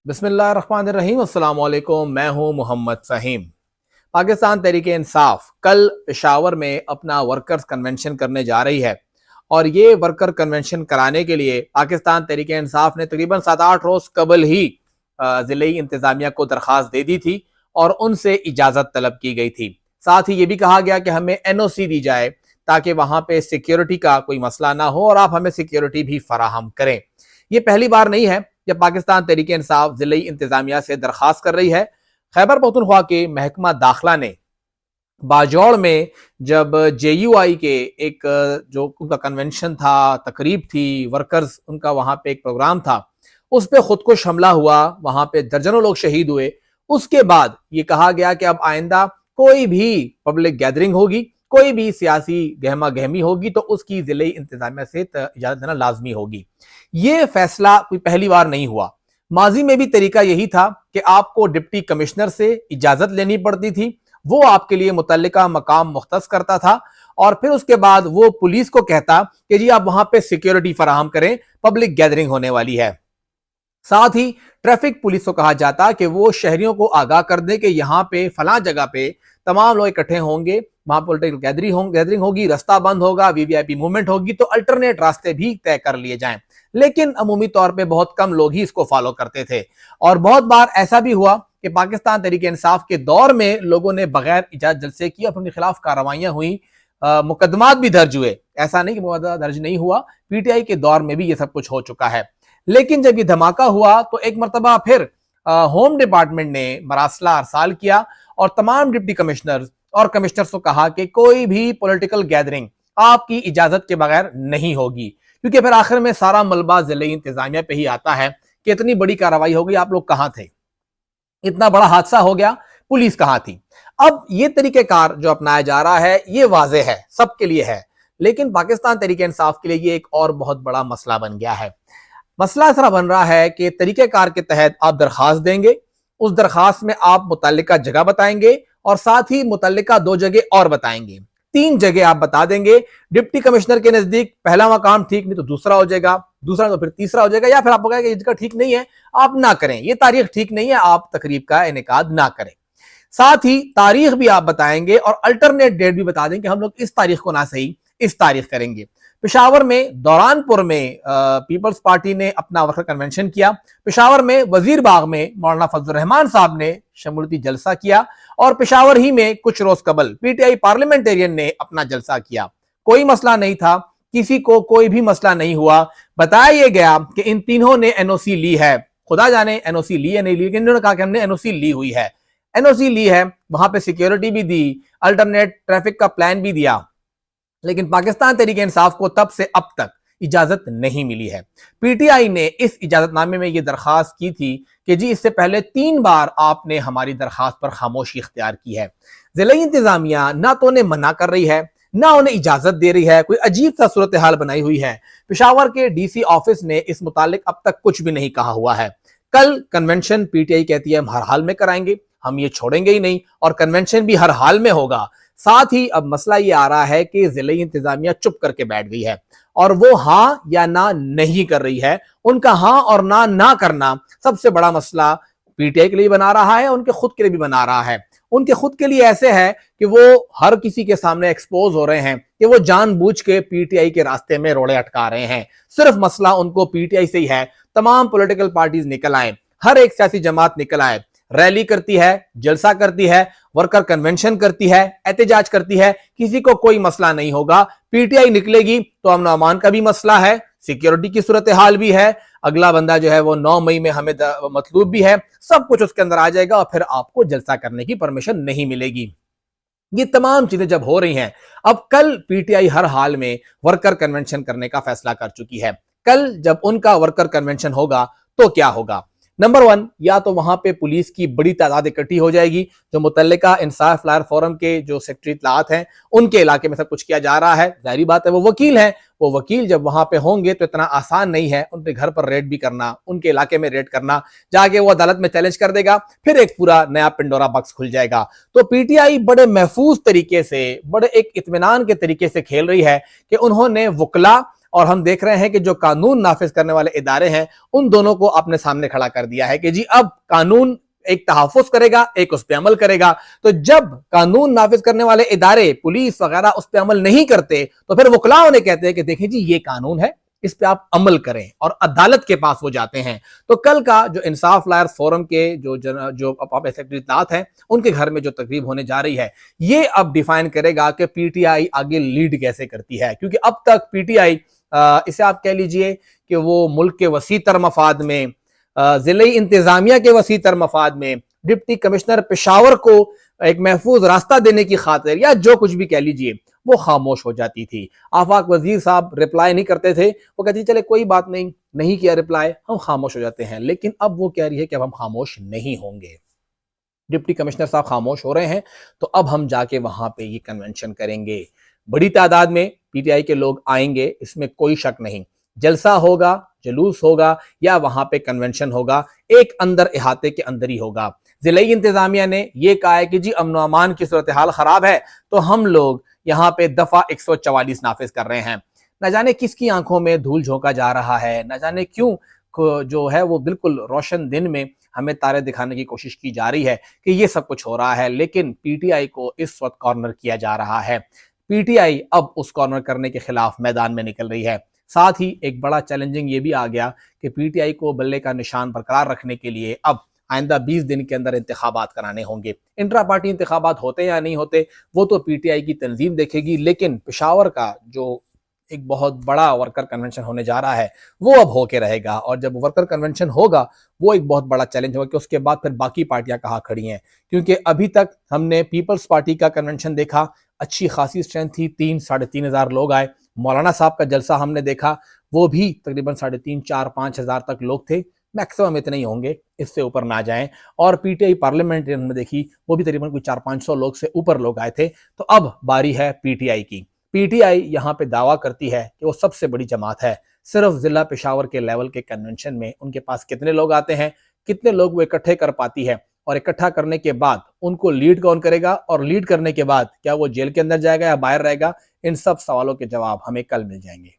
بسم اللہ الرحمن الرحیم۔ السلام علیکم، میں ہوں محمد فہیم۔ پاکستان تحریک انصاف کل پشاور میں اپنا ورکرز کنونشن کرنے جا رہی ہے، اور یہ ورکر کنونشن کرانے کے لیے پاکستان تحریک انصاف نے تقریباً 7-8 روز قبل ہی ضلعی انتظامیہ کو درخواست دے دی تھی اور ان سے اجازت طلب کی گئی تھی۔ ساتھ ہی یہ بھی کہا گیا کہ ہمیں NOC دی جائے تاکہ وہاں پہ سیکیورٹی کا کوئی مسئلہ نہ ہو اور آپ ہمیں سیکیورٹی بھی فراہم کریں۔ یہ پہلی بار نہیں ہے جب پاکستان تحریک انصاف ضلعی انتظامیہ سے درخواست کر رہی ہے۔ خیبر پختونخوا کے محکمہ داخلہ نے باجوڑ میں جب JUI کے ایک جو ان کا کنونشن تھا، تقریب تھی، ورکرز ان کا وہاں پہ ایک پروگرام تھا، اس پہ خودکش حملہ ہوا، وہاں پہ درجنوں لوگ شہید ہوئے۔ اس کے بعد یہ کہا گیا کہ اب آئندہ کوئی بھی پبلک گیدرنگ ہوگی، کوئی بھی سیاسی گہما گہمی ہوگی تو اس کی ضلعی انتظامیہ سے اجازت دینا لازمی ہوگی۔ یہ فیصلہ کوئی پہلی بار نہیں ہوا، ماضی میں بھی طریقہ یہی تھا کہ آپ کو ڈپٹی کمشنر سے اجازت لینی پڑتی تھی، وہ آپ کے لیے متعلقہ مقام مختص کرتا تھا، اور پھر اس کے بعد وہ پولیس کو کہتا کہ جی آپ وہاں پہ سیکیورٹی فراہم کریں، پبلک گیدرنگ ہونے والی ہے۔ ساتھ ہی ٹریفک پولیس کو کہا جاتا کہ وہ شہریوں کو آگاہ کر دے کہ یہاں پہ فلاں جگہ پہ تمام لوگ اکٹھے ہوں گے، وہاں پولیٹیکل گیدرنگ ہوگی، رستہ بند ہوگا، VIP موومنٹ ہوگی، تو الٹرنیٹ راستے بھی طے کر لیے جائیں۔ لیکن عمومی طور پہ بہت کم لوگ ہی اس کو فالو کرتے تھے، اور بہت بار ایسا بھی ہوا کہ پاکستان تحریک انصاف کے دور میں لوگوں نے بغیر اجازت جلسے کی اور ان کے خلاف کارروائیاں ہوئیں، مقدمات بھی درج ہوئے۔ ایسا نہیں کہ مقدمہ درج نہیں ہوا، PTI کے دور میں بھی یہ سب کچھ ہو چکا ہے۔ لیکن جب یہ دھماکہ ہوا تو ایک مرتبہ پھر ہوم ڈپارٹمنٹ نے مراسلہ ارسال کیا اور تمام ڈپٹی کمشنرز اور کمشنرز کو کہا کہ کوئی بھی پولیٹیکل گیدرنگ آپ کی اجازت کے بغیر نہیں ہوگی، کیونکہ پھر آخر میں سارا ملبہ ضلعی انتظامیہ پہ ہی آتا ہے کہ اتنی بڑی کارروائی ہو گئی، آپ لوگ کہاں تھے؟ اتنا بڑا حادثہ ہو گیا، پولیس کہاں تھی؟ اب یہ طریقہ کار جو اپنایا جا رہا ہے یہ واضح ہے، سب کے لیے ہے، لیکن پاکستان تحریک انصاف کے لیے یہ ایک اور بہت بڑا مسئلہ بن گیا ہے۔ مسئلہ اس طرح بن رہا ہے کہ طریقہ کار کے تحت آپ درخواست دیں گے، اس درخواست میں آپ متعلقہ جگہ بتائیں گے اور ساتھ ہی متعلقہ 2 جگہ اور بتائیں گے، 3 جگہ آپ بتا دیں گے۔ ڈپٹی کمشنر کے نزدیک پہلا مقام ٹھیک نہیں تو دوسرا ہو جائے گا، دوسرا تو پھر تیسرا ہو جائے گا، یا پھر آپ کو کہا کہ یہ جگہ ٹھیک نہیں ہے آپ نہ کریں، یہ تاریخ ٹھیک نہیں ہے آپ تقریب کا انعقاد نہ کریں۔ ساتھ ہی تاریخ بھی آپ بتائیں گے اور الٹرنیٹ ڈیٹ بھی بتا دیں کہ ہم لوگ اس تاریخ کو نہ صحیح اس تاریخ کریں گے۔ پشاور میں دوران پور میں پیپلز پارٹی نے اپنا ورکر کنونشن کیا، پشاور میں وزیر باغ میں مولانا فضل الرحمان صاحب نے شمولیتی جلسہ کیا، اور پشاور ہی میں کچھ روز قبل PTI پارلیمنٹیرین نے اپنا جلسہ کیا۔ کوئی مسئلہ نہیں تھا، کسی کو کوئی بھی مسئلہ نہیں ہوا۔ بتایا یہ گیا کہ ان تینوں نے NOC لی ہے، خدا جانے NOC لی ہے نہیں لی، لیکن انہوں نے کہا کہ ہم نے NOC لی ہوئی ہے، NOC لی ہے، وہاں پہ سیکیورٹی بھی دی، الٹرنیٹ ٹریفک کا پلان بھی دیا، لیکن پاکستان تحریک انصاف کو تب سے اب تک اجازت نہیں ملی ہے۔ PTI نے اس اجازت نامے میں یہ درخواست کی تھی کہ جی اس سے پہلے 3 بار آپ نے ہماری درخواست پر خاموشی اختیار کی ہے۔ ضلعی انتظامیہ نہ تو انہیں منع کر رہی ہے، نہ انہیں اجازت دے رہی ہے، کوئی عجیب سا صورتحال بنائی ہوئی ہے۔ پشاور کے DC آفس نے اس متعلق اب تک کچھ بھی نہیں کہا ہوا ہے۔ کل کنونشن PTI کہتی ہے ہم ہر حال میں کرائیں گے، ہم یہ چھوڑیں گے ہی نہیں، اور کنونشن بھی ہر حال میں ہوگا۔ ساتھ ہی اب مسئلہ یہ آ رہا ہے کہ ضلعی انتظامیہ چپ کر کے بیٹھ گئی ہے، اور وہ ہاں یا نہ نہیں کر رہی ہے۔ ان کا ہاں اور نہ کرنا سب سے بڑا مسئلہ PTI کے لیے بنا رہا ہے، ان کے خود کے لیے بھی بنا رہا ہے۔ ان کے خود کے لیے ایسے ہے کہ وہ ہر کسی کے سامنے ایکسپوز ہو رہے ہیں کہ وہ جان بوجھ کے PTI کے راستے میں روڑے اٹکا رہے ہیں۔ صرف مسئلہ ان کو PTI سے ہی ہے۔ تمام پولیٹیکل پارٹیز نکل آئیں، ہر ایک سیاسی جماعت نکل آئے، ریلی کرتی ہے، جلسہ کرتی ہے، ورکر کنونشن کرتی ہے، احتجاج کرتی ہے، کسی کو کوئی مسئلہ نہیں ہوگا۔ PTI نکلے گی تو امن و امان کا بھی مسئلہ ہے، سیکیورٹی کی صورتحال بھی ہے، اگلا بندہ جو ہے وہ 9 مئی میں ہمیں مطلوب بھی ہے، سب کچھ اس کے اندر آ جائے گا، اور پھر آپ کو جلسہ کرنے کی پرمیشن نہیں ملے گی۔ یہ تمام چیزیں جب ہو رہی ہیں، اب کل PTI ہر حال میں ورکر کنونشن کرنے کا فیصلہ کر چکی ہے۔ کل جب ان کا ورکر کنونشن ہوگا تو کیا ہوگا؟ نمبر 1، یا تو وہاں پہ پولیس کی بڑی تعداد اکٹھی ہو جائے گی، جو متعلقہ انصاف لائر فورم کے جو سیکٹری اطلاعات ہیں ان کے علاقے میں سب کچھ کیا جا رہا ہے۔ ظاہری بات ہے وہ وکیل ہیں، وہ وکیل جب وہاں پہ ہوں گے تو اتنا آسان نہیں ہے ان کے گھر پر ریڈ بھی کرنا، ان کے علاقے میں ریڈ کرنا، جا کے وہ عدالت میں چیلنج کر دے گا، پھر ایک پورا نیا پنڈورا باکس کھل جائے گا۔ تو PTI بڑے محفوظ طریقے سے، بڑے ایک اطمینان کے طریقے سے کھیل رہی ہے کہ انہوں نے وکلا اور ہم دیکھ رہے ہیں کہ جو قانون نافذ کرنے والے ادارے ہیں ان دونوں کو اپنے سامنے کھڑا کر دیا ہے کہ جی اب قانون ایک تحفظ کرے گا، ایک اس پہ عمل کرے گا۔ تو جب قانون نافذ کرنے والے ادارے پولیس وغیرہ اس پہ عمل نہیں کرتے تو پھر وکلاء انہیں کہتے ہیں کہ دیکھیں جی یہ قانون ہے، اس پہ آپ عمل کریں، اور عدالت کے پاس وہ جاتے ہیں۔ تو کل کا جو انصاف لائر فورم کے جو اطلاعات ہیں ان کے گھر میں جو تقریب ہونے جا رہی ہے، یہ اب ڈیفائن کرے گا کہ پی ٹی آئی آگے لیڈ کیسے کرتی ہے، کیونکہ اب تک پی ٹی آئی اسے آپ کہہ لیجئے کہ وہ ملک کے وسیع تر مفاد میں، ضلعی انتظامیہ کے وسیع تر مفاد میں، ڈپٹی کمشنر پشاور کو ایک محفوظ راستہ دینے کی خاطر، یا جو کچھ بھی کہہ لیجئے، وہ خاموش ہو جاتی تھی۔ آفاق وزیر صاحب رپلائی نہیں کرتے تھے، وہ کہتی چلے کوئی بات نہیں کیا رپلائی، ہم خاموش ہو جاتے ہیں۔ لیکن اب وہ کہہ رہی ہے کہ اب ہم خاموش نہیں ہوں گے۔ ڈپٹی کمشنر صاحب خاموش ہو رہے ہیں تو اب ہم جا کے وہاں پہ یہ کنونشن کریں گے۔ بڑی تعداد میں پی ٹی آئی کے لوگ آئیں گے، اس میں کوئی شک نہیں۔ جلسہ ہوگا، جلوس ہوگا، یا وہاں پہ کنونشن ہوگا، ایک اندر احاطے کے اندر ہی ہوگا۔ ضلعی انتظامیہ نے یہ کہا ہے کہ جی امن و امان کی صورتحال خراب ہے تو ہم لوگ یہاں پہ دفعہ 144 نافذ کر رہے ہیں۔ نہ جانے کس کی آنکھوں میں دھول جھونکا جا رہا ہے، نہ جانے کیوں جو ہے وہ بالکل روشن دن میں ہمیں تارے دکھانے کی کوشش کی جا رہی ہے کہ یہ سب کچھ ہو رہا ہے، لیکن پی ٹی آئی کو اس وقت کارنر کیا جا رہا ہے۔ پی ٹی آئی اب اس کارنر کرنے کے خلاف میدان میں نکل رہی ہے۔ ساتھ ہی ایک بڑا چیلنجنگ یہ بھی آ گیا کہ پی ٹی آئی کو بلے کا نشان برقرار رکھنے کے لیے اب آئندہ 20 دن کے اندر انتخابات کرانے ہوں گے۔ انٹرا پارٹی انتخابات ہوتے یا نہیں ہوتے وہ تو پی ٹی آئی کی تنظیم دیکھے گی، لیکن پشاور کا جو ایک بہت بڑا ورکر کنونشن ہونے جا رہا ہے وہ اب ہو کے رہے گا، اور جب ورکر کنونشن ہوگا وہ ایک بہت بڑا چیلنج ہوگا کہ اس کے بعد پھر باقی پارٹیاں کہاں کھڑی ہیں، کیونکہ ابھی تک ہم نے پیپلز پارٹی کا کنونشن دیکھا، اچھی خاصی اسٹرینتھ تھی، 3-3.5 ہزار لوگ آئے۔ مولانا صاحب کا جلسہ ہم نے دیکھا، وہ بھی تقریباً 3.5، 4، 5 ہزار تک لوگ تھے، میکسیمم اتنے ہی ہوں گے، اس سے اوپر نہ جائیں۔ اور پی ٹی آئی پارلیمنٹ ہم نے دیکھی، وہ بھی تقریباً کوئی 400-500 لوگ سے اوپر لوگ آئے تھے۔ تو اب باری ہے پی ٹی آئی کی۔ پی ٹی آئی یہاں پہ دعویٰ کرتی ہے کہ وہ سب سے بڑی جماعت ہے، صرف ضلع پشاور کے لیول کے کنونشن میں ان کے پاس کتنے لوگ آتے ہیں، کتنے لوگ وہ اکٹھے کر پاتی ہے، اور اکٹھا کرنے کے بعد ان کو لیڈ کون کرے گا، اور لیڈ کرنے کے بعد کیا وہ جیل کے اندر جائے گا یا باہر رہے گا، ان سب سوالوں کے جواب ہمیں کل مل جائیں گے۔